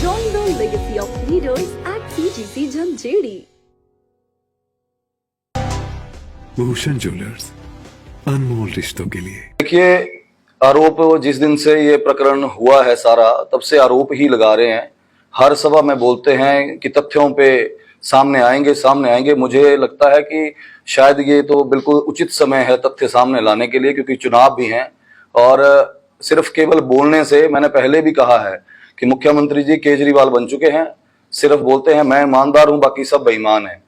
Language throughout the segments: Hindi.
Join the legacy of leaders at CGC Jhanjeri. Bhushan jewellers, अनमोल रिश्तों के लिए। देखिए, आरोप जिस दिन से ये प्रकरण हुआ है सारा, तब से आरोप ही लगा रहे हैं। हर सभा में बोलते हैं कि तथ्यों पे सामने आएंगे। मुझे लगता है कि शायद ये तो बिल्कुल उचित समय है तथ्य सामने लाने के लिए, क्योंकि चुनाव भी हैं। और सिर्फ केवल बोलने से, मैंने पहले भी कहा है कि मुख्यमंत्री जी केजरीवाल बन चुके हैं, सिर्फ बोलते हैं मैं ईमानदार हूं, बाकी सब बेईमान है।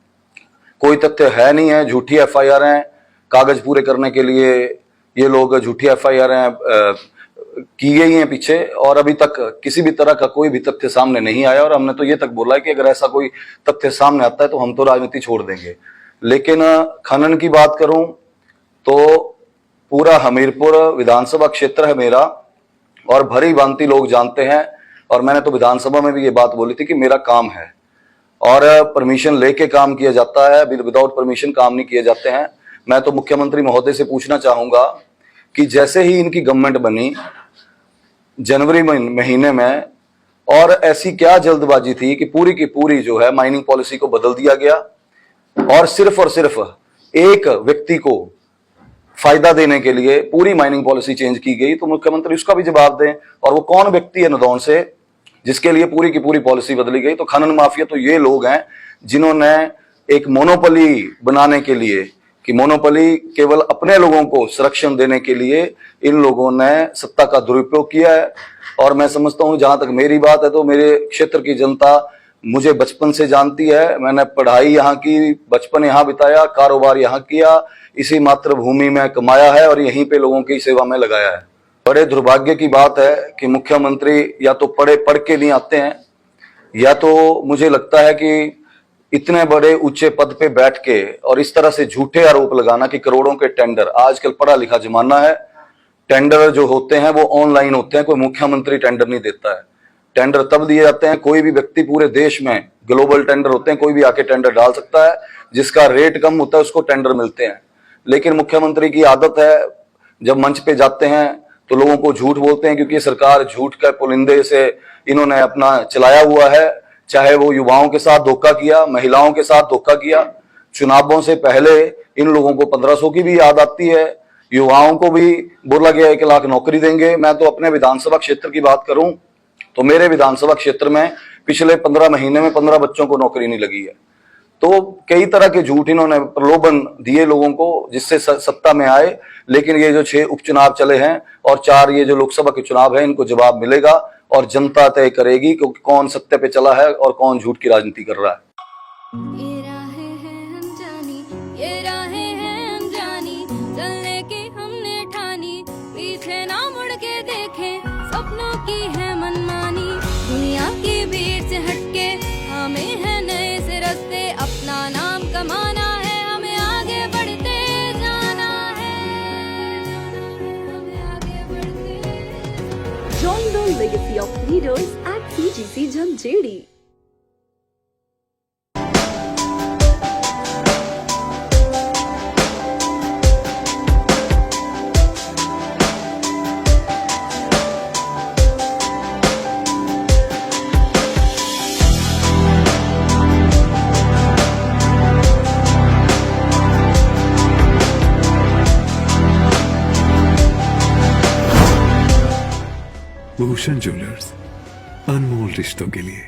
कोई तथ्य है नहीं है, झूठी एफआईआर हैं, कागज पूरे करने के लिए ये लोग झूठी एफआईआर की गई हैं पीछे, और अभी तक किसी भी तरह का कोई भी तथ्य सामने नहीं आया। और हमने तो ये तक बोला है कि अगर ऐसा कोई तथ्य सामने आता है तो हम तो राजनीति छोड़ देंगे। लेकिन खनन की बात करूं तो पूरा हमीरपुर विधानसभा क्षेत्र है मेरा, और भरी भांति लोग जानते हैं। और मैंने तो विधानसभा में भी ये बात बोली थी कि मेरा काम है और परमिशन लेके काम किया जाता है, विदाउट परमिशन काम नहीं किए जाते हैं। मैं तो मुख्यमंत्री महोदय से पूछना चाहूंगा कि जैसे ही इनकी गवर्नमेंट बनी जनवरी महीने में, और ऐसी क्या जल्दबाजी थी कि पूरी की पूरी जो है माइनिंग पॉलिसी को बदल दिया गया, और सिर्फ एक व्यक्ति को फायदा देने के लिए पूरी माइनिंग पॉलिसी चेंज की गई। तो मुख्यमंत्री उसका भी जवाब दें, और वो कौन व्यक्ति है नदौन से जिसके लिए पूरी की पूरी पॉलिसी बदली गई। तो खनन माफिया तो ये लोग हैं जिन्होंने एक मोनोपोली बनाने के लिए, कि मोनोपोली केवल अपने लोगों को संरक्षण देने के लिए इन लोगों ने सत्ता का दुरुपयोग किया है। और मैं समझता हूं, जहां तक मेरी बात है, तो मेरे क्षेत्र की जनता मुझे बचपन से जानती है। मैंने पढ़ाई यहाँ की, बचपन यहाँ बिताया, कारोबार यहाँ किया, इसी मातृभूमि में कमाया है और यहीं पे लोगों की सेवा में लगाया है। बड़े दुर्भाग्य की बात है कि मुख्यमंत्री या तो पढ़ के नहीं आते हैं, या तो मुझे लगता है कि इतने बड़े ऊंचे पद पे बैठ के और इस तरह से झूठे आरोप लगाना कि करोड़ों के टेंडर, आजकल पढ़ा लिखा जमाना है, टेंडर जो होते हैं वो ऑनलाइन होते हैं, कोई मुख्यमंत्री टेंडर नहीं देता है। टेंडर तब दिए जाते हैं, कोई भी व्यक्ति पूरे देश में, ग्लोबल टेंडर होते हैं, कोई भी आके टेंडर डाल सकता है, जिसका रेट कम होता है उसको टेंडर मिलते हैं। लेकिन मुख्यमंत्री की आदत है, जब मंच पे जाते हैं तो लोगों को झूठ बोलते हैं, क्योंकि सरकार झूठ के पुलिंदे से इन्होंने अपना चलाया हुआ है। चाहे वो युवाओं के साथ धोखा किया, महिलाओं के साथ धोखा किया। चुनावों से पहले इन लोगों को 1500 की भी याद आती है, युवाओं को भी बोला गया 1 लाख नौकरी देंगे। मैं तो अपने विधानसभा क्षेत्र की बात करूं तो मेरे विधानसभा क्षेत्र में पिछले 15 महीने में 15 बच्चों को नौकरी नहीं लगी है। तो कई तरह के झूठ इन्होंने प्रलोभन दिए लोगों को, जिससे सत्ता में आए। लेकिन ये जो 6 उपचुनाव चले हैं और 4 ये जो लोकसभा के चुनाव है, इनको जवाब मिलेगा और जनता तय करेगी कि कौन सत्य पे चला है और कौन झूठ की राजनीति कर रहा है। ये राहें हैं अनजानी, ये राहें हैं अनजानी, चलने की हमने ठानी, पीछे ना मुड़ के देखें, सपनों की है मनमानी, दुनिया की भीड़ से हटके हमें है नए से रास्ते, अपना नाम कमाना है, हमें आगे बढ़ते जाना है, हमें आगे बढ़ते। Join the legacy of leaders at CGC Jhanjeri. Bhushan jewellers, अनमोल रिश्तों के लिए।